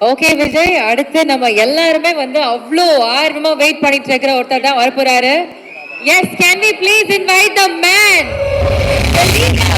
Okay Vijay, அடுத்து நம்ம எல்லாருமே வந்து அவ்வளோ ஆர்வமா வெயிட் பண்ணிட்டு இருக்கிற ஒருத்தர் தான் வரப்போறாரு. Yes, can we please invite the man, the leader.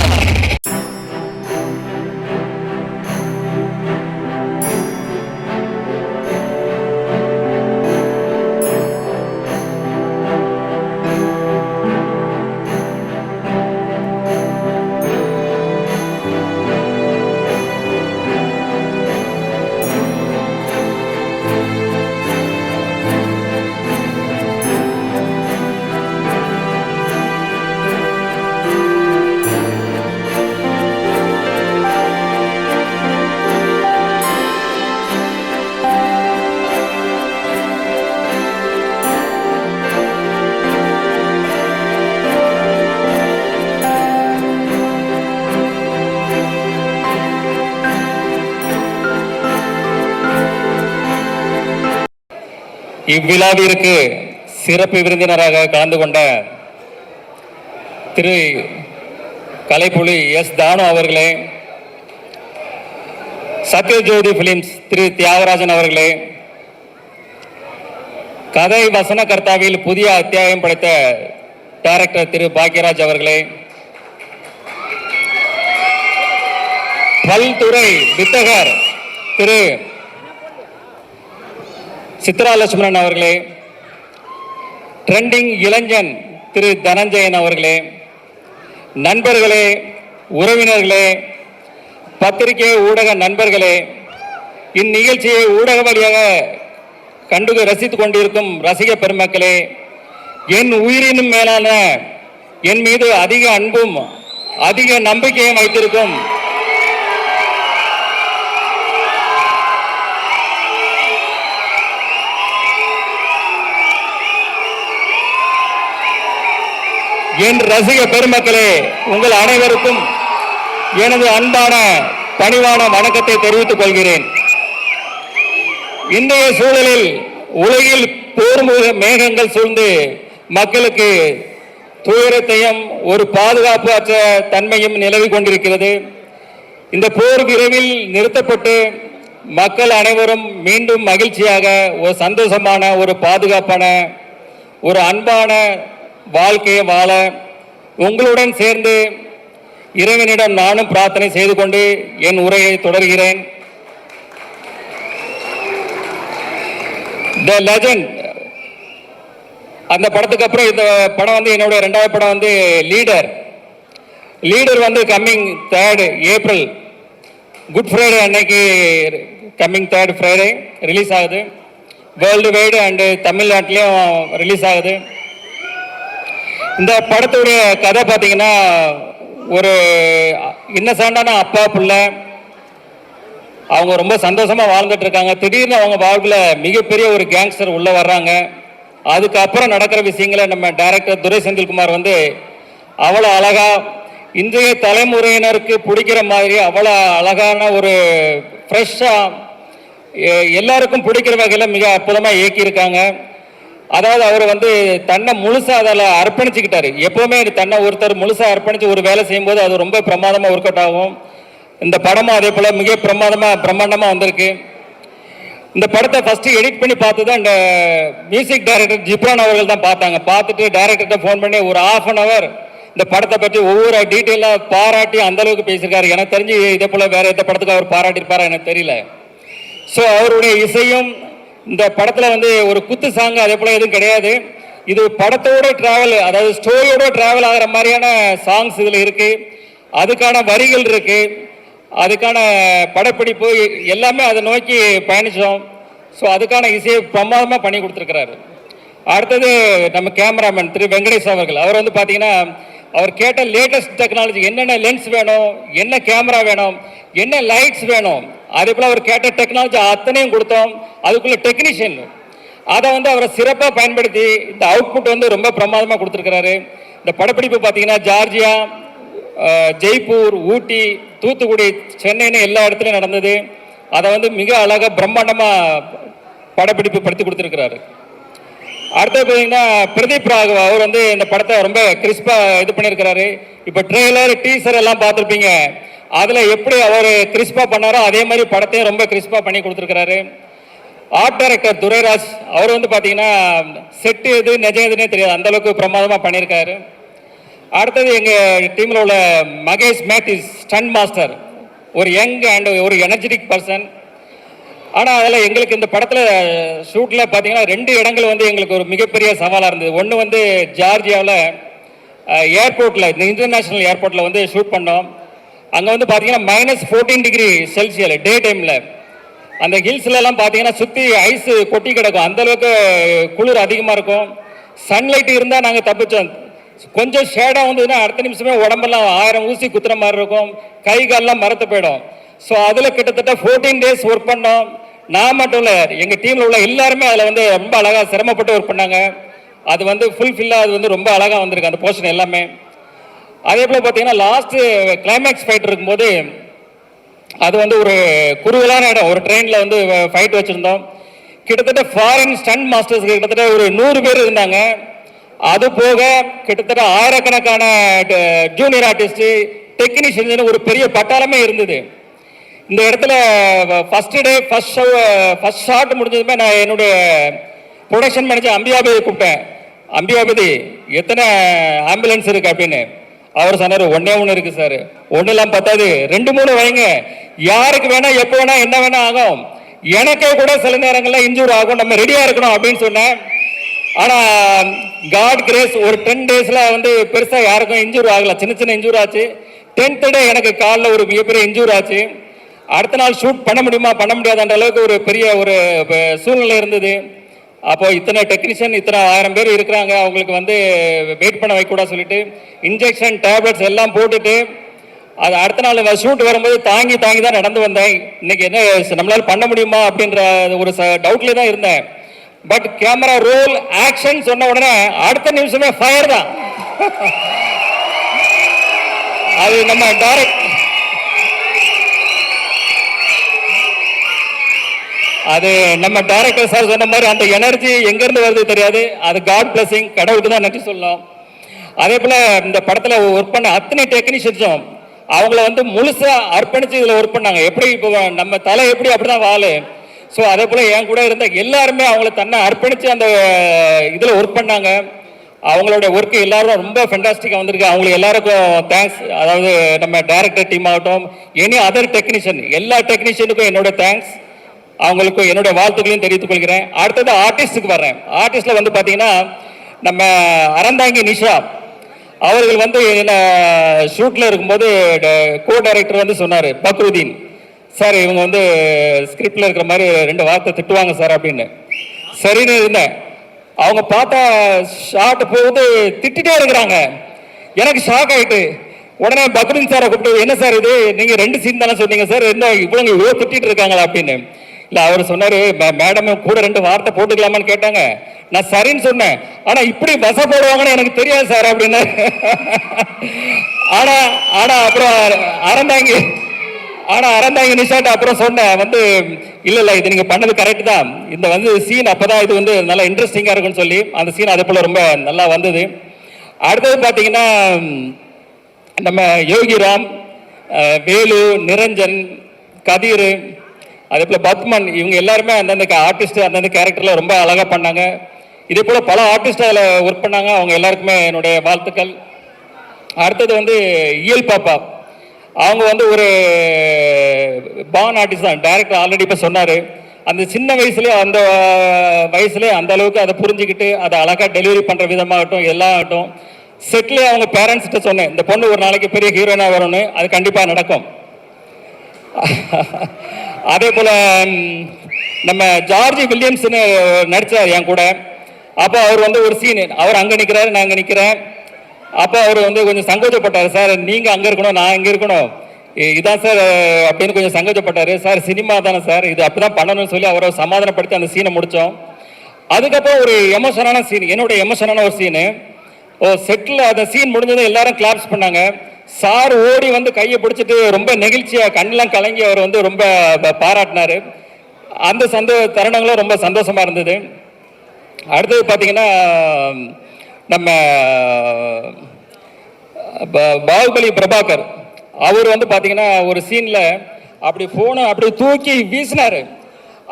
இவ்விழாவிற்கு சிறப்பு விருந்தினராக கலந்து கொண்ட திரு கலைப்புலி எஸ் தானு அவர்களே, சத்யஜோதி பிலிம்ஸ் திரு தியாகராஜன் அவர்களே, கதை வசனகர்த்தாவில் புதிய அத்தியாயம் படைத்த டைரக்டர் திரு பாக்யராஜ் அவர்களே, பல்துறை வித்தகர் திரு சித்ரா லட்சுமணன் அவர்களே, ட்ரெண்டிங் இளைஞன் திரு தனஞ்சயன் அவர்களே, நண்பர்களே, உறவினர்களே, பத்திரிகை ஊடக நண்பர்களே, இந்நிகழ்ச்சியை ஊடக வழியாக கண்டு ரசித்துக் கொண்டிருக்கும் ரசிக பெருமக்களே, என் உயிரினும் மேலான என் மீது அதிக அன்பும் அதிக நம்பிக்கையும் வைத்திருக்கும் என் ரசிக பெருமக்களே, உங்கள் அனைவருக்கும் எனது அன்பான பணிவான வணக்கத்தை தெரிவித்துக் கொள்கிறேன். இன்றைய சூழலில் உலகில் போர் மேகங்கள் சூழ்ந்து மக்களுக்கு துயரத்தையும் ஒரு பாதுகாப்பு அற்ற தன்மையும் நிலவி கொண்டிருக்கிறது. இந்த போர் விரைவில் நிறுத்தப்பட்டு மக்கள் அனைவரும் மீண்டும் மகிழ்ச்சியாக ஒரு சந்தோஷமான ஒரு பாதுகாப்பான ஒரு அன்பான வாழ்க்கையை வாழ உங்களுடன் சேர்ந்து இறைவனிடம் நானும் பிரார்த்தனை செய்து கொண்டு என் உரையை தொடர்கிறேன். தி லெஜண்ட் அந்த படத்துக்கு அப்புறம் இந்த படம் வந்து என்னுடைய 2வது படம் வந்து லீடர் வந்து coming 3rd April good Friday அன்னைக்கு கம்மிங் 3rd ஃப்ரைடே ரிலீஸ் ஆகுது. வேர்ல்டு வைடு அண்டு தமிழ்நாட்டிலையும் ரிலீஸ் ஆகுது. இந்த படத்துடைய கதை பார்த்தீங்கன்னா, ஒரு இன்னசென்டான அப்பா பிள்ளை, அவங்க ரொம்ப சந்தோஷமாக வாழ்ந்துட்டு இருக்காங்க. திடீர்னு அவங்க வாழ்வில் மிகப்பெரிய ஒரு கேங்ஸ்டர் உள்ளே வர்றாங்க. அதுக்கப்புறம் நடக்கிற விஷயங்களை நம்ம டைரக்டர் துரை செந்தில்குமார் வந்து அவ்வளோ அழகாக இன்றைய தலைமுறையினருக்கு பிடிக்கிற மாதிரி அவ்வளோ அழகான ஒரு ஃப்ரெஷ்ஷாக எல்லாருக்கும் பிடிக்கிற வகையில் மிக அற்புதமாக இயக்கியிருக்காங்க. அதாவது அவர் வந்து தன்னை முழுசாக அதில் அர்ப்பணிச்சுக்கிட்டாரு. எப்போவுமே தன்னை ஒருத்தர் முழுசாக அர்ப்பணித்து ஒரு வேலை செய்யும்போது அது ரொம்ப பிரமாதமாக ஒர்க் அவுட் ஆகும். இந்த படமும் அதே போல் மிக பிரம்மாண்டமாக வந்திருக்கு. இந்த படத்தை ஃபஸ்ட்டு எடிட் பண்ணி பார்த்தது அந்த மியூசிக் டைரக்டர் ஜிப்ரான் அவர்கள் தான் பார்த்தாங்க. பார்த்துட்டு டைரக்டர்கிட்ட ஃபோன் பண்ணி ஒரு 1/2 hour இந்த படத்தை பற்றி ஒவ்வொரு டீட்டெயிலாக பாராட்டி அந்தளவுக்கு பேசியிருக்காரு. எனக்கு தெரிஞ்சு இதே போல் வேறு எந்த படத்துக்கு அவர் பாராட்டியிருப்பாரா எனக்கு தெரியல. ஸோ அவருடைய இசையும் இந்த படத்தில் வந்து ஒரு குத்து சாங் அதே போல் எதுவும் கிடையாது. இது படத்தோட ட்ராவல், அதாவது ஸ்டோரியோட ட்ராவல் ஆகிற மாதிரியான சாங்ஸ் இதில் இருக்குது. அதுக்கான வரிகள் இருக்குது, அதுக்கான படப்பிடிப்பு எல்லாமே அதை நோக்கி பயணித்தோம். ஸோ அதுக்கான இசையை பிரமாதமாக பண்ணி கொடுத்துருக்கிறாரு. அடுத்தது நம்ம கேமராமேன் திரு வெங்கடேஷ் அவர்கள். அவர் வந்து பார்த்தீங்கன்னா, அவர் கேட்ட லேட்டஸ்ட் டெக்னாலஜி, என்னென்ன லென்ஸ் வேணும், என்ன கேமரா வேணும், என்ன லைட்ஸ் வேணும், அதே போல் அவர் கேட்ட டெக்னாலஜி அத்தனையும் கொடுத்தோம். அதுக்குள்ள டெக்னீஷியன் அதை வந்து அவரை சிறப்பாக பயன்படுத்தி இந்த அவுட்புட் வந்து ரொம்ப பிரமாதமாக கொடுத்துருக்கிறாரு. இந்த படப்பிடிப்பு பார்த்தீங்கன்னா ஜார்ஜியா, ஜெய்ப்பூர், ஊட்டி, தூத்துக்குடி, சென்னைன்னு எல்லா இடத்துலையும் நடந்தது. அதை வந்து மிக அழகாக பிரம்மாண்டமாக படப்பிடிப்பு படுத்தி கொடுத்துருக்கிறாரு. அடுத்தது பார்த்தீங்கன்னா பிரதீப் ராகவ் அவர் வந்து இந்த படத்தை ரொம்ப கிறிஸ்பாக இது பண்ணியிருக்கிறாரு. இப்போ ட்ரெய்லர் டீசர் எல்லாம் பார்த்துருப்பீங்க. அதில் எப்படி அவர் கிறிஸ்பாக பண்ணாரோ அதே மாதிரி படத்தையும் ரொம்ப கிறிஸ்பாக பண்ணி கொடுத்துருக்கிறாரு. ஆர்ட் டைரக்டர் துரைராஜ் அவர் வந்து பார்த்தீங்கன்னா செட்டு எது நிஜம் எதுனே தெரியாது, அந்தளவுக்கு பிரமாதமாக பண்ணியிருக்காரு. அடுத்தது எங்கள் டீமில் உள்ள மகேஷ் மேத்யூஸ் ஸ்டண்ட் மாஸ்டர், ஒரு யங் அண்ட் ஒரு எனர்ஜெட்டிக் பர்சன். ஆனால் அதில் எங்களுக்கு இந்த படத்தில் ஷூட்டில் பார்த்தீங்கன்னா 2 இடங்கள் வந்து எங்களுக்கு ஒரு மிகப்பெரிய சவாலாக இருந்தது. ஒன்று வந்து ஜார்ஜியாவில் ஏர்போர்ட்டில், இந்த இன்டர்நேஷ்னல் ஏர்போர்ட்டில் வந்து ஷூட் பண்ணோம். அங்கே வந்து பார்த்தீங்கன்னா -14 டிகிரி செல்சியல் டே டைமில். அந்த ஹில்ஸ்லலாம் பார்த்தீங்கன்னா சுற்றி ஐஸ் கொட்டி கிடக்கும், அந்தளவுக்கு குளிர் அதிகமாக இருக்கும். சன்லைட் இருந்தால் நாங்கள் தப்பிச்சோம். கொஞ்சம் ஷேடாக வந்ததுன்னா அடுத்த நிமிஷமே உடம்பெல்லாம் 1000 ஊசி குத்துற மாதிரி இருக்கும், கை காலெலாம் மரத்து போயிடும். ஸோ அதில் கிட்டத்தட்ட 14 டேஸ் ஒர்க் பண்ணோம். நான் மட்டும் இல்லை, எங்கள் டீமில் உள்ள எல்லாருமே அதில் வந்து ரொம்ப அழகாக சிரமப்பட்டு ஒர்க் பண்ணாங்க. அது வந்து ஃபுல்ஃபில்லாக அது வந்து ரொம்ப அழகாக வந்திருக்கு அந்த போர்ஷன் எல்லாமே. அதே போல் பார்த்தீங்கன்னா லாஸ்ட்டு கிளைமேக்ஸ் ஃபைட் இருக்கும்போது அது வந்து ஒரு குறுகலான இடம், ஒரு ட்ரெயினில் வந்து ஃபைட் வச்சுருந்தோம். கிட்டத்தட்ட ஃபாரின் ஸ்டண்ட் மாஸ்டர்ஸ் கிட்டத்தட்ட ஒரு 100 பேர் இருந்தாங்க. அது போக கிட்டத்தட்ட ஆயிரக்கணக்கான ஜூனியர் ஆர்டிஸ்ட், டெக்னீஷியன், ஒரு பெரிய பட்டாளமே இருந்தது. இந்த இடத்துல ஃபர்ஸ்ட் டே ஃபர்ஸ்ட் ஷாட் முடிஞ்சதுமே நான் என்னுடைய ப்ரொடக்ஷன் மேனேஜர் அம்பியாபதியை கூப்பிட்டேன். அம்பியாபதி, எத்தனை ஆம்புலன்ஸ் இருக்கு அப்படின்னு. அவர் சொன்னார், 1 இருக்கு சார். 1 பத்தாது, 2-3 வைங்க, யாருக்கு வேணா எப்போ வேணா என்ன வேணா ஆகும், எனக்கே கூட சில நேரங்கள்ல இன்ஜூர் ஆகும், நம்ம ரெடியா இருக்கணும் அப்படின்னு சொன்னேன். ஆனா காட் கிரேஸ், ஒரு 10 டேஸ்ல வந்து பெருசா யாருக்கும் இன்ஜூர் ஆகல, சின்ன சின்ன இன்ஜூர் ஆச்சு. 10th டே எனக்கு காலில் ஒரு மிகப்பெரிய இன்ஜூர் ஆச்சு. அடுத்த நாள் ஷூட் பண்ண முடியுமா பண்ண முடியாதுன்ற அளவுக்கு ஒரு பெரிய ஒரு சூழ்நிலை இருந்தது. அப்போ இத்தனை டெக்னீஷியன், இத்தனை 1000 பேர் இருக்கிறாங்க, அவங்களுக்கு வந்து வெயிட் பண்ண வைக்கூடாது சொல்லிட்டு இன்ஜெக்ஷன் டேப்லெட்ஸ் எல்லாம் போட்டுட்டு அது அடுத்த நாள் ஷூட் வரும்போது தாங்கி தான் நடந்து வந்தேன். இன்னைக்கு என்ன நம்மளால பண்ண முடியுமா அப்படின்ற ஒரு டவுட்ல தான் இருந்தேன். பட் கேமரா ரோல் ஆக்ஷன் சொன்ன உடனே அடுத்த நிமிஷமே ஃபயர் தான். அது நம்ம டைரக்டர் சார் சொன்ன மாதிரி அந்த எனர்ஜி எங்கேருந்து வருது தெரியாது, அது காட் பிளஸிங், கடவுளுக்கு தான் நன்றி சொல்லலாம். அதே போல் இந்த படத்தில் ஒர்க் பண்ண அத்தனை டெக்னீஷியன்ஸும் அவங்கள வந்து முழுசாக அர்ப்பணித்து இதில் ஒர்க் பண்ணாங்க. எப்படி இப்போ நம்ம தலை எப்படி அப்படிதான் வாழு. ஸோ அதே போல் என் கூட இருந்த எல்லாருமே அவங்கள தன்னை அர்ப்பணித்து அந்த இதில் ஒர்க் பண்ணாங்க. அவங்களோட ஒர்க்கு எல்லாரும் ரொம்ப ஃபென்டாஸ்டிக்காக வந்திருக்கு. அவங்களுக்கு எல்லாருக்கும் தேங்க்ஸ். அதாவது நம்ம டைரக்டர் டீம் ஆகட்டும், எனி அதர் டெக்னீஷியன், எல்லா டெக்னீஷியனுக்கும் என்னோட தேங்க்ஸ், அவங்களுக்கு என்னுடைய வாழ்த்துக்களையும் தெரிவித்துக் கொள்கிறேன். அடுத்தது ஆர்டிஸ்டுக்கு வர்றேன். ஆர்டிஸ்டில் வந்து பார்த்தீங்கன்னா நம்ம அறந்தாங்கி நிஷா அவர்கள் வந்து என்ன ஷூட்டில் இருக்கும்போது கோ டைரக்டர் வந்து சொன்னார், பக்ருதீன் சார் இவங்க வந்து ஸ்கிரிப்டில் இருக்கிற மாதிரி 2 வார்த்தை திட்டுவாங்க சார் அப்படின்னு. சரின்னு இருந்தேன். அவங்க பார்த்தா ஷார்ட் போகுது திட்டிகிட்டே இருக்கிறாங்க. எனக்கு ஷாக் ஆகிட்டு உடனே பக்ருதீன் சாரை கூப்பிட்டு, என்ன சார் இது, நீங்கள் 2 சீன் தானே சொன்னீங்க சார், என்ன இவ்வளோ திட்டிட்டு இருக்காங்களா அப்படின்னு. இல்லை அவர் சொன்னார், மேடம் கூட 2 வார்த்தை போட்டுக்கலாமான்னு கேட்டாங்க. நான் சரின்னு சொன்னேன். ஆனால் இப்படி பச போடுவாங்கன்னு எனக்கு தெரியாது சார் அப்படின்னு. ஆனால் அப்புறம் அறந்தாங்க நிஷாட்ட அப்புறம் சொன்னேன் வந்து, இல்லை இது நீங்கள் பண்ணது கரெக்ட் தான், இந்த வந்து சீன் அப்போ தான் இது வந்து நல்லா இன்ட்ரெஸ்டிங்காக இருக்குன்னு சொல்லி அந்த சீன் அதே போல் ரொம்ப நல்லா வந்தது. அடுத்தது பார்த்தீங்கன்னா நம்ம யோகிராம், வேலு, நிரஞ்சன், கதிர், அதே போல் பத்மன், இவங்க எல்லாருமே அந்தந்த ஆர்டிஸ்ட் அந்தந்த கேரக்டரில் ரொம்ப அழகாக பண்ணாங்க. இதே போல் பல ஆர்டிஸ்ட் அதில் ஒர்க் பண்ணாங்க. அவங்க எல்லாருக்குமே என்னுடைய வாழ்த்துக்கள். அடுத்தது வந்து இயல் பாப்பா, அவங்க வந்து ஒரு பான் ஆர்டிஸ்ட் தான். டைரக்டர் ஆல்ரெடி இப்போ சொன்னார், அந்த சின்ன வயசுலேயே அந்த அளவுக்கு அதை புரிஞ்சுக்கிட்டு அதை அழகாக டெலிவரி பண்ணுற விதமாகட்டும் எல்லாம் ஆகட்டும். செட்லேயே அவங்க பேரண்ட்ஸ்கிட்ட சொன்னேன், இந்த பொண்ணு ஒரு நாளைக்கு பெரிய ஹீரோயினாக வரணும்னு, அது கண்டிப்பாக நடக்கும். அதே போல் நம்ம ஜார்ஜ் வில்லியம்ஸ்னு நடித்தார் என் கூட. அப்போ அவர் வந்து ஒரு சீன், அவர் அங்கே நிற்கிறாரு, நான் அங்கே நிற்கிறேன். அப்போ அவர் வந்து கொஞ்சம் சங்கோச்சப்பட்டார், சார் நீங்கள் அங்கே இருக்கணும் நான் இங்கே இருக்கணும் இதான் சார் அப்படின்னு கொஞ்சம் சங்கோச்சப்பட்டார். சார் சினிமா தானே சார், இது அப்படி தான் பண்ணணும்னு சொல்லி அவரை சமாதானப்படுத்தி அந்த சீனை முடித்தோம். அதுக்கப்புறம் ஒரு எமோஷனான சீன், என்னுடைய எமோஷனான ஒரு சீனு. செட்டில் அந்த சீன் முடிஞ்சதும் எல்லாரும் கிளாப்ஸ் பண்ணாங்க. சார் ஓடி வந்து கையை பிடிச்சிட்டு ரொம்ப நெகிழ்ச்சியாக கண்ணெல்லாம் கலங்கி அவர் வந்து ரொம்ப பாராட்டினார். அந்த தருணங்களும் ரொம்ப சந்தோஷமாக இருந்தது. அடுத்தது பார்த்தீங்கன்னா நம்ம பாகுபலி பிரபாகர், அவர் வந்து பார்த்தீங்கன்னா ஒரு சீனில் அப்படி ஃபோனை அப்படி தூக்கி வீசினாரு.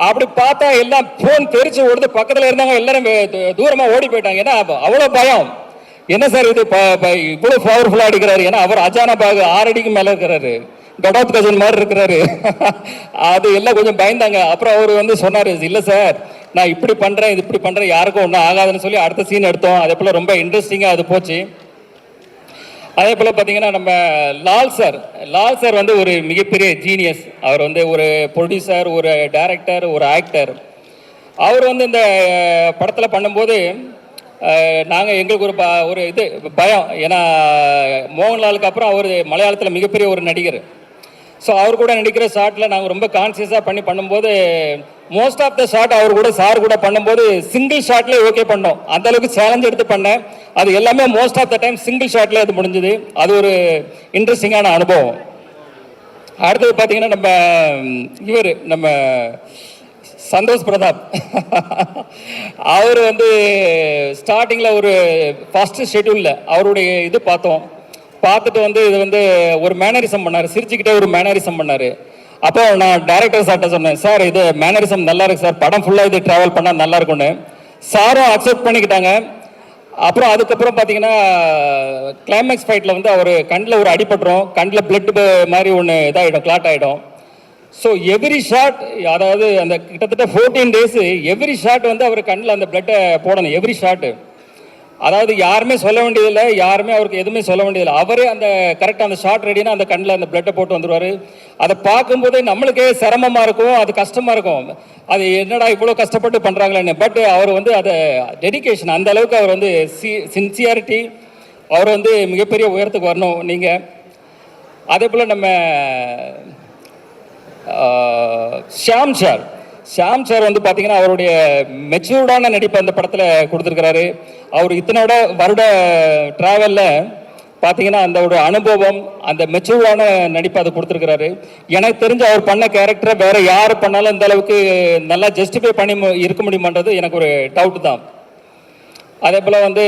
அப்படி பார்த்தா எல்லாம் ஃபோன் தெரிச்சு ஓடுது. பக்கத்தில் இருந்தவங்க எல்லாரும் தூரமாக ஓடி போயிட்டாங்க. ஏன்னா அவ்வளோ பயம். என்ன சார் இது இவ்வளோ பவர்ஃபுல்லாக அடிக்கிறாரு? ஏன்னா அவர் அஜானா பாகு 6 அடிக்கு மேலே இருக்கிறாரு, கடோத் கஜன் மாதிரி இருக்கிறாரு. அது எல்லாம் கொஞ்சம் பயந்தாங்க. அப்புறம் அவர் வந்து சொன்னார், இல்லை சார் நான் இப்படி பண்ணுறேன், இது இப்படி பண்ணுறேன், யாருக்கும் ஒன்றும் ஆகாதுன்னு சொல்லி அடுத்த சீன் எடுத்தோம். அதே போல் ரொம்ப இன்ட்ரெஸ்டிங்காக அது போச்சு. அதே போல் பார்த்தீங்கன்னா நம்ம லால் சார் வந்து ஒரு மிகப்பெரிய ஜீனியஸ். அவர் வந்து ஒரு ப்ரொடியூசர், ஒரு டைரக்டர், ஒரு ஆக்டர். அவர் வந்து இந்த படத்தில் பண்ணும்போது நாங்கள் எங்களுக்கு ஒரு இது பயம். ஏன்னா மோகன்லாலுக்கு அப்புறம் அவர் மலையாளத்தில் மிகப்பெரிய ஒரு நடிகர். ஸோ அவர் கூட நடிக்கிற ஷாட்டில் நாங்கள் ரொம்ப கான்சியஸாக பண்ணும்போது மோஸ்ட் ஆஃப் த ஷாட் அவர் கூட சார் கூட பண்ணும்போது சிங்கிள் ஷாட்லேயே ஓகே பண்ணோம். அந்தளவுக்கு சேலஞ்ச் எடுத்து பண்ணேன். அது எல்லாமே most of the time single ஷாட்லேயே அது முடிஞ்சுது. அது ஒரு இன்ட்ரெஸ்டிங்கான அனுபவம். அடுத்தது பார்த்தீங்கன்னா நம்ம சந்தோஷ் பிரதாப். அவர் வந்து ஸ்டார்டிங்கில் ஒரு ஃபஸ்ட்டு ஷெட்யூலில் அவருடைய இது பார்த்துட்டு வந்து இது வந்து ஒரு மேனரிசம் பண்ணார், சிரிச்சுக்கிட்டே ஒரு மேனரிசம் பண்ணார். அப்போ நான் டைரக்டர் சார்கிட்ட சொன்னேன், சார் இது மேனரிசம் நல்லா இருக்கு சார், படம் ஃபுல்லாக இது ட்ராவல் பண்ணால் நல்லா இருக்கும்னு. சாரும் அக்செப்ட் பண்ணிக்கிட்டாங்க. அப்புறம் அதுக்கப்புறம் பார்த்தீங்கன்னா கிளைமேக்ஸ் ஃபைட்டில் வந்து அவர் கண்ணில் ஒரு அடிபட்டுரும், கண்ணில் பிளட் மாதிரி ஒன்று இதாகிடும், கிளாட் ஆகிடும். ஸோ எவ்ரி ஷாட், அதாவது அந்த கிட்டத்தட்ட 14 டேஸு எவ்ரி ஷாட் வந்து அவர் கண்ணில் அந்த பிளட்டை போடணும், எவ்ரி ஷாட்டு. அதாவது யாருமே சொல்ல வேண்டியதில்லை, யாருமே அவருக்கு எதுவுமே சொல்ல வேண்டியதில்லை. அவரே அந்த கரெக்டாக அந்த ஷாட் ரெடினா அந்த கண்ணில் அந்த பிளட்டை போட்டு வந்துடுவார். அதை பார்க்கும்போதே நம்மளுக்கே சிரமமாக இருக்கும், அது கஷ்டமாக இருக்கும். அது என்னடா இவ்வளோ கஷ்டப்பட்டு பண்ணுறாங்களேன்னு. பட் அவர் வந்து அதை டெடிக்கேஷன், அந்த அளவுக்கு அவர் வந்து சின்சியாரிட்டி, அவர் வந்து மிகப்பெரிய உயரத்துக்கு வரணும் நீங்கள். அதே போல் நம்ம ஷியாம் சார் வந்து பார்த்தீங்கன்னா அவருடைய மெச்சூர்டான நடிப்பை அந்த படத்தில் கொடுத்துருக்கிறாரு. அவர் இத்தனை வருட ட்ராவலில் பார்த்தீங்கன்னா அந்த ஒரு அனுபவம், அந்த மெச்சூர்டான நடிப்பை அதை கொடுத்துருக்கிறாரு. எனக்கு தெரிஞ்சு அவர் பண்ண கேரக்டரை வேறு யார் பண்ணாலும் இந்த அளவுக்கு நல்லா ஜஸ்டிஃபை பண்ணி இருக்க முடியுமான்றது எனக்கு ஒரு டவுட்டு தான். அதே போல் வந்து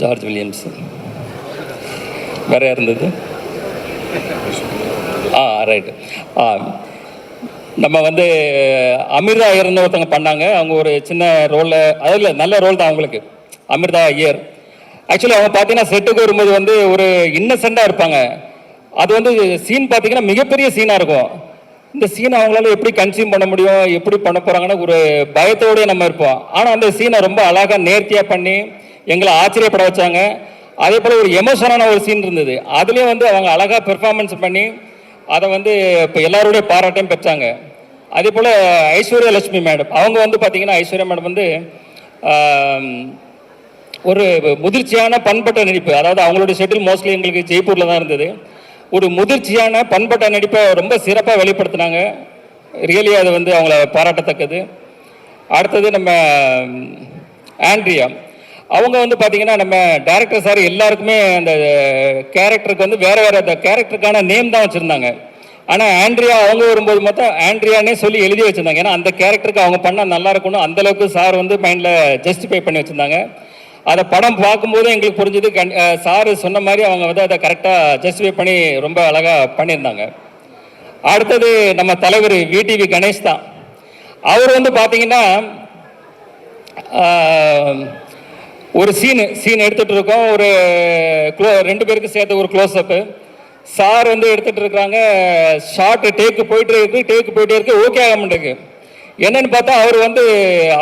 ஜார்ஜ் வில்லியம்ஸ் வேற இருந்தது. ரைட்டு. நம்ம வந்து அமிர்தா ஐயர்னு ஒருத்தவங்க பண்ணாங்க. அவங்க ஒரு சின்ன ரோலில், அதில் நல்ல ரோல் தான் அவங்களுக்கு, அமிர்தா ஐயர். ஆக்சுவலி அவங்க பார்த்தீங்கன்னா செட்டுக்கு வரும்போது வந்து ஒரு இன்னசென்ட்டாக இருப்பாங்க. அது வந்து சீன் பார்த்தீங்கன்னா மிகப்பெரிய சீனாக இருக்கும். இந்த சீனை அவங்களால எப்படி கன்சியூம் பண்ண முடியும், எப்படி பண்ண போகிறாங்கன்னு ஒரு பயத்தோடய நம்ம இருப்போம். ஆனால் அந்த சீனை ரொம்ப அழகாக நேர்த்தியாக பண்ணி எங்களை ஆச்சரியப்பட வச்சாங்க. அதே போல் ஒரு எமோஷனான ஒரு சீன் இருந்தது. அதுலேயும் வந்து அவங்க அழகாக பெர்ஃபார்மன்ஸ் பண்ணி அதை வந்து இப்போ எல்லாருடைய பாராட்டையும் பெற்றாங்க. அதே போல் ஐஸ்வர்யா லட்சுமி மேடம், அவங்க வந்து பார்த்தீங்கன்னா ஐஸ்வர்யா மேடம் வந்து ஒரு முதிர்ச்சியான பண்பட்ட நடிப்பு. அதாவது அவங்களுடைய ஷெட்யூல் மோஸ்ட்லி எங்களுக்கு ஜெய்ப்பூரில் தான் இருந்தது. ஒரு முதிர்ச்சியான பண்பட்ட நடிப்பை ரொம்ப சிறப்பாக வெளிப்படுத்தினாங்க. ரியலி அது வந்து அவங்கள பாராட்டத்தக்கது. அடுத்தது நம்ம ஆண்ட்ரியா, அவங்க வந்து பார்த்தீங்கன்னா நம்ம டைரக்டர் சார் எல்லாருக்குமே அந்த கேரக்டருக்கு வந்து வேறு அந்த கேரக்டருக்கான நேம் தான் வச்சுருந்தாங்க. ஆனால் ஆண்ட்ரியா அவங்க வரும்போது மொத்தம் ஆண்ட்ரியானே சொல்லி எழுதி வச்சுருந்தாங்க. ஏன்னா அந்த கேரக்டருக்கு அவங்க பண்ணால் நல்லா இருக்கணும், அந்தளவுக்கு சார் வந்து மைண்டில் ஜஸ்டிஃபை பண்ணி வச்சுருந்தாங்க. அதை படம் பார்க்கும்போது எங்களுக்கு புரிஞ்சது, சார் சொன்ன மாதிரி அவங்க வந்து அதை கரெக்டாக ஜஸ்டிஃபை பண்ணி ரொம்ப அழகாக பண்ணியிருந்தாங்க. அடுத்தது நம்ம தலைவர் விடிவி கணேஷ் தான். அவர் வந்து பார்த்தீங்கன்னா ஒரு சீன் எடுத்துகிட்டு இருக்கோம், ஒரு 2 பேருக்கு சேர்த்து ஒரு க்ளோஸ்அப்பு. சார் வந்து எடுத்துகிட்டு இருக்காங்க, ஷார்ட் டேக்கு போயிட்டே இருக்கு, ஓகே ஆக மாட்டேங்குது. என்னன்னு பார்த்தா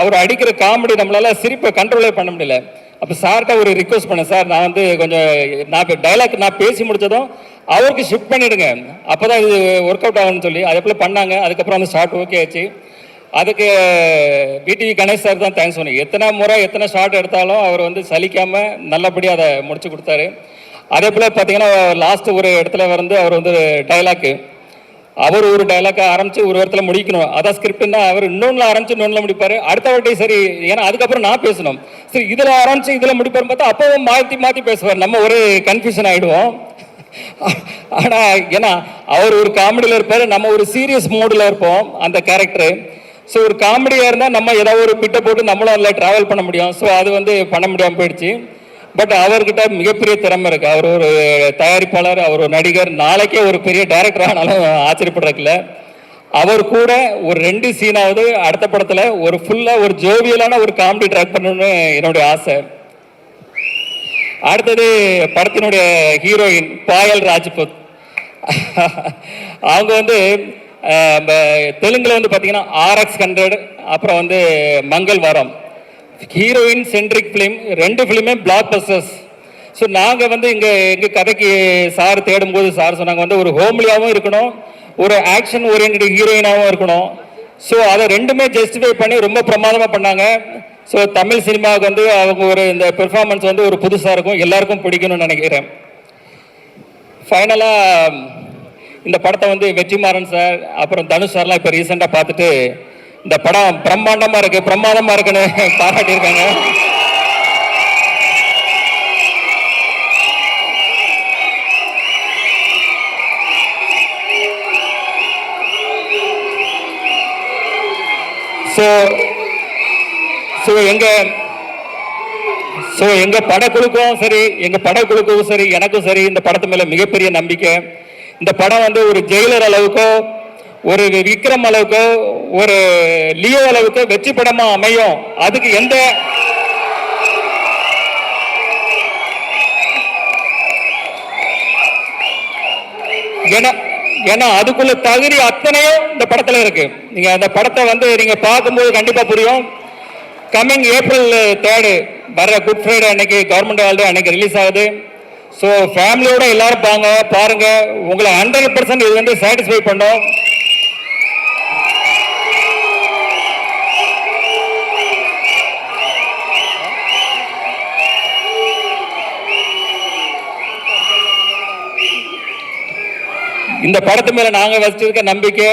அவர் அடிக்கிற காமெடி நம்மளால சிரிப்பை கண்ட்ரோலே பண்ண முடியல. அப்போ சார்கிட்ட ஒரு ரிக்வஸ்ட் பண்ணேன், சார் நான் வந்து கொஞ்சம் டைலாக் நான் பேசி முடிச்சதும் அவருக்கு ஷிஃப்ட் பண்ணிவிடுங்க, அப்போ தான் இது ஒர்க் அவுட் ஆகும்னு சொல்லி அதே போல் பண்ணாங்க. அதுக்கப்புறம் அந்த ஷார்ட் ஓகே ஆச்சு. அதுக்கு விடிவி கணேஷ் சார் தான் தேங்க்ஸ் சொன்னேன். எத்தனை ஷார்ட் எடுத்தாலும் அவர் வந்து சலிக்காமல் நல்லபடியாக அதை முடிச்சு கொடுத்தாரு. அதே போல் பார்த்தீங்கன்னா லாஸ்ட்டு ஒரு இடத்துல வந்து அவர் வந்து டைலாக்கு, அவர் ஒரு டைலாக்கை ஆரம்பித்து ஒரு இடத்துல முடிக்கணும், அதான் ஸ்கிரிப்ட்னா அவர் இன்னொன்றில் ஆரம்பித்து இன்னொன்றில் முடிப்பார். அடுத்த வாட்டி சரி, ஏன்னா அதுக்கப்புறம் நான் பேசணும், சரி இதில் ஆரம்பித்து இதில் முடிப்பார் பார்த்தா அப்போவும் மாற்றி பேசுவார், நம்ம ஒரு கன்ஃபியூஷன் ஆகிடுவோம். ஆனால் ஏன்னா அவர் ஒரு காமெடியில் இருப்பார், நம்ம ஒரு சீரியஸ் மோடில் இருப்போம் அந்த கேரக்டரு. ஸோ ஒரு காமெடியாக இருந்தால் நம்ம ஏதாவது ஒரு பிட்டை போட்டு நம்மளும் அதில் ட்ராவல் பண்ண முடியும். ஸோ அது வந்து பண்ண முடியாமல் போயிடுச்சு. பட் அவர்கிட்ட மிகப்பெரிய திறமை இருக்கு. அவர் ஒரு தயாரிப்பாளர், அவர் ஒரு நடிகர், நாளைக்கே ஒரு பெரிய டைரக்டர் ஆனாலும் ஆச்சரியப்படுறதுல. அவர் கூட ஒரு 2 சீனாவது அடுத்த படத்துல ஒரு ஃபுல்லா ஒரு ஜோவியலான ஒரு காமெடி ட்ராக் பண்ணணும்னு என்னுடைய ஆசை. அடுத்தது படத்தினுடைய ஹீரோயின் பாயல் ராஜ்புத். அவங்க வந்து தெலுங்குல வந்து பார்த்தீங்கன்னா RX100, அப்புறம் வந்து மங்கள்வாரம், ஹீரோயின் சென்ட்ரிக் ஃபிலிம், 2 ஃபிலிமே பிளாக் பஸ்டர்ஸ். ஸோ நாங்கள் வந்து எங்கள் கதைக்கு சார் தேடும்போது சார் சொன்னாங்க வந்து ஒரு ஹோம்லியாகவும் இருக்கணும், ஒரு ஆக்ஷன் ஓரியன்ட் ஹீரோயினாகவும் இருக்கணும். ஸோ அதை 2மே ஜஸ்டிஃபை பண்ணி ரொம்ப பிரமாதமாக பண்ணாங்க. ஸோ தமிழ் சினிமாவுக்கு வந்து அவங்க ஒரு இந்த பெர்ஃபார்மன்ஸ் வந்து ஒரு புதுசாக இருக்கும், எல்லாருக்கும் பிடிக்கணும்னு நினைக்கிறேன். ஃபைனலாக இந்த படத்தை வந்து வெற்றிமாறன் சார் அப்புறம் தனுஷ் சார்லாம் இப்போ ரீசெண்டாக பார்த்துட்டு இந்த படம் பிரம்மாண்டமாக இருக்கு, பிரமாதமாக இருக்குன்னு பாராட்டியிருக்காங்க. எங்க படக்குழுக்கும் சரி, எனக்கும் சரி இந்த படத்து மேல மிகப்பெரிய நம்பிக்கை. இந்த படம் வந்து ஒரு ஜெயிலர் அளவுக்கோ, ஒரு விக்ரம் அளவுக்கோ, ஒரு லியோ அளவுக்கோ வெற்றி படமா அமையும். அதுக்கு எந்த ஏன்னா அதுக்குள்ள தகுதி அத்தனையும் இந்த படத்துல இருக்கு. நீங்க அந்த படத்தை வந்து நீங்க பார்க்கும்போது கண்டிப்பா புரியும். கம்மிங் April 3 வர்ற குட் ஃப்ரைடே அன்னைக்கு, கவர்மெண்ட் ஹாலிடே அன்னைக்கு ரிலீஸ் ஆகுது. ஸோ ஃபேமிலியோட எல்லாரும் பாருங்க, உங்களை 100% இது வந்து சாட்டிஸ்ஃபை பண்ணும். இந்த படத்து மேல நாங்க வச்சிருக்க நம்பிக்கை,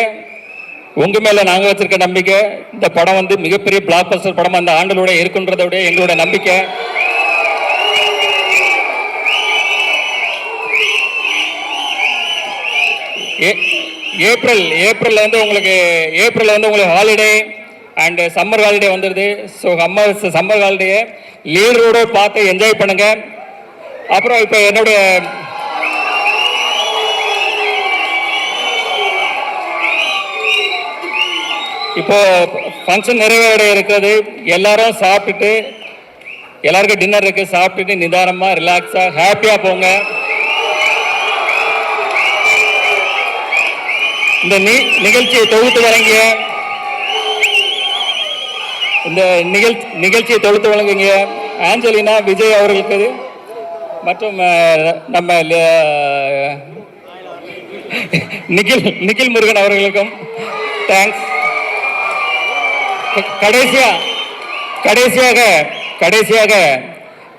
உங்க மேல நாங்க வச்சிருக்க நம்பிக்கை, இந்த படம் வந்து மிகப்பெரிய பிளாக் பஸ்டர் படம் அந்த ஆண்டலோட இருக்குன்றத விட எங்களோட நம்பிக்கை. ஏப்ரல்ல வந்து உங்களுக்கு ஹாலிடே அண்ட் சம்மர் ஹாலிடே வந்துடுது. ஸோ சம்மர் ஹாலிடே லீடரோட பார்த்து என்ஜாய் பண்ணுங்க. அப்புறம் இப்போ என்னுடைய இப்போ ஃபங்க்ஷன் நிறைவேற இருக்கிறது. எல்லாரும் சாப்பிட்டுட்டு, எல்லாருக்கும் டின்னர் இருக்கு, சாப்பிட்டுட்டு நிதானமா ரிலாக்ஸா ஹாப்பியா போங்க. இந்த நிகழ்ச்சியை தொகுத்து வழங்கிய ஆஞ்சலினா விஜய் அவர்களுக்கு மற்றும் நம்ம நிகில் முருகன் அவர்களுக்கும் தேங்க்ஸ். கடைசியாக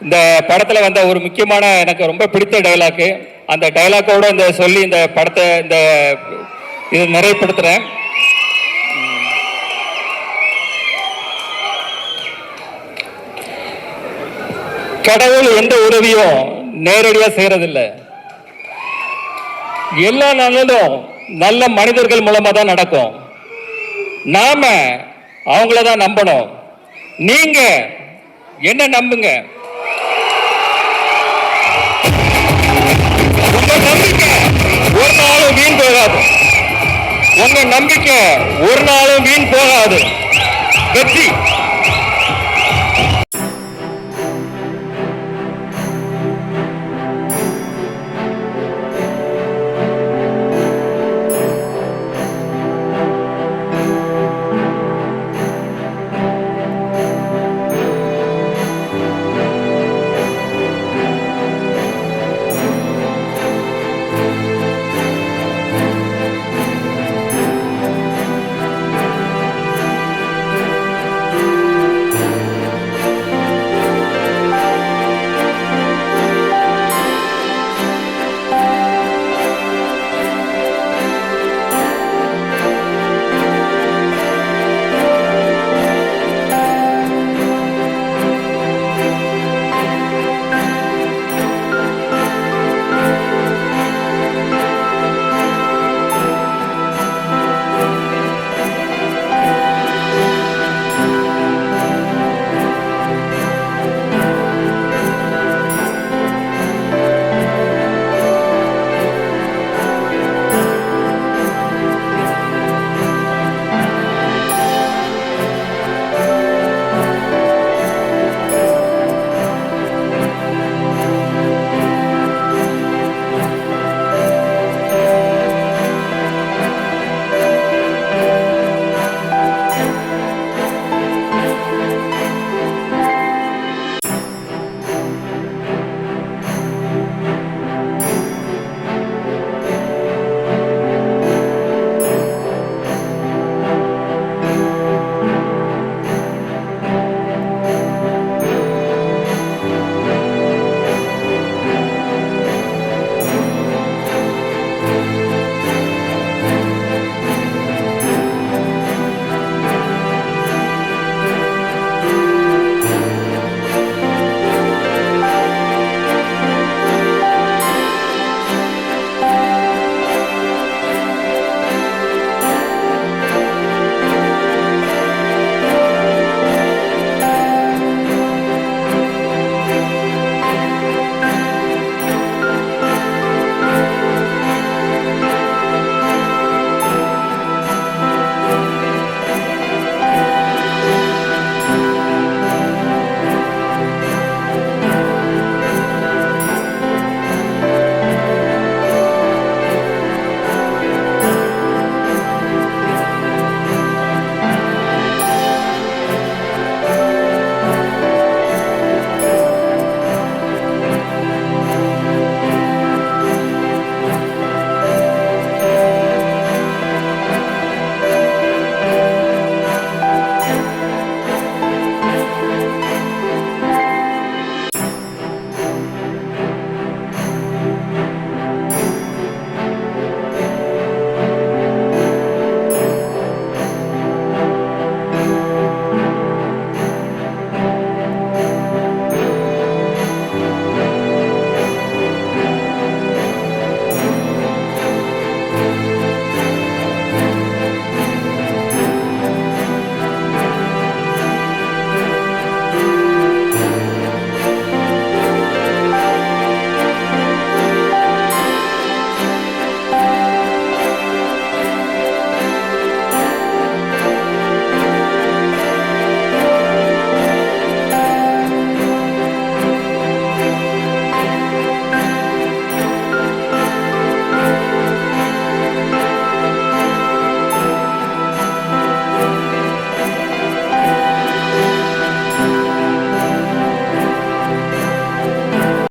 இந்த படத்துல வந்த ஒரு முக்கியமான எனக்கு ரொம்ப பிடித்த டைலாக், அந்த டைலாக்கோட இந்த சொல்லி இந்த படத்தை இது நிறைவுபடுத்துறேன். கடவுள் எந்த உதவியும் நேரடியா செய்யறதில்லை, எல்லா நல்லதும் நல்ல மனிதர்கள் மூலமா தான் நடக்கும். நாம அவங்களதான் நம்பணும். நீங்க என்ன நம்புங்க. உங்க நம்பிக்கை ஒரு நாளும் வீண் போகாது. வெற்றி